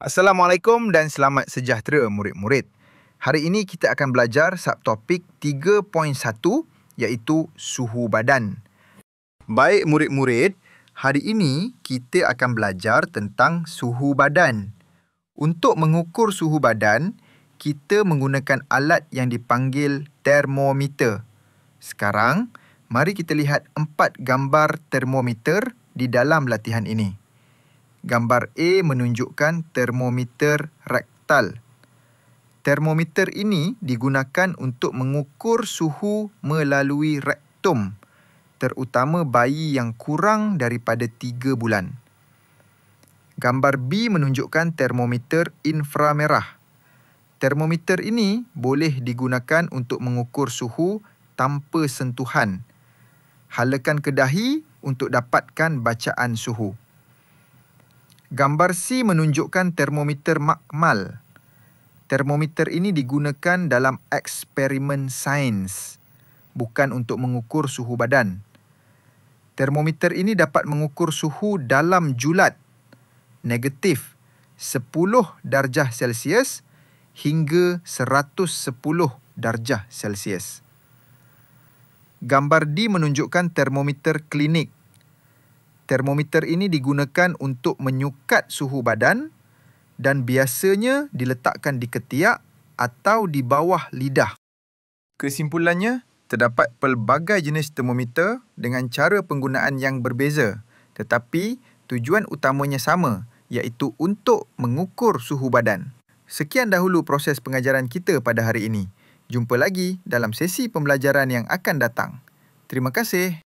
Assalamualaikum dan selamat sejahtera murid-murid. Hari ini kita akan belajar subtopik 3.1 iaitu suhu badan. Baik murid-murid, hari ini kita akan belajar tentang suhu badan. Untuk mengukur suhu badan, kita menggunakan alat yang dipanggil termometer. Sekarang, mari kita lihat 4 gambar termometer di dalam latihan ini. Gambar A menunjukkan termometer rektal. Termometer ini digunakan untuk mengukur suhu melalui rektum, terutama bayi yang kurang daripada 3 bulan. Gambar B menunjukkan termometer inframerah. Termometer ini boleh digunakan untuk mengukur suhu tanpa sentuhan. Halakan ke dahi untuk dapatkan bacaan suhu. Gambar C menunjukkan termometer makmal. Termometer ini digunakan dalam eksperimen sains, bukan untuk mengukur suhu badan. Termometer ini dapat mengukur suhu dalam julat, negatif 10 darjah Celsius hingga 110 darjah Celsius. Gambar D menunjukkan termometer klinik. Termometer ini digunakan untuk menyukat suhu badan dan biasanya diletakkan di ketiak atau di bawah lidah. Kesimpulannya, terdapat pelbagai jenis termometer dengan cara penggunaan yang berbeza, tetapi tujuan utamanya sama, iaitu untuk mengukur suhu badan. Sekian dahulu proses pengajaran kita pada hari ini. Jumpa lagi dalam sesi pembelajaran yang akan datang. Terima kasih.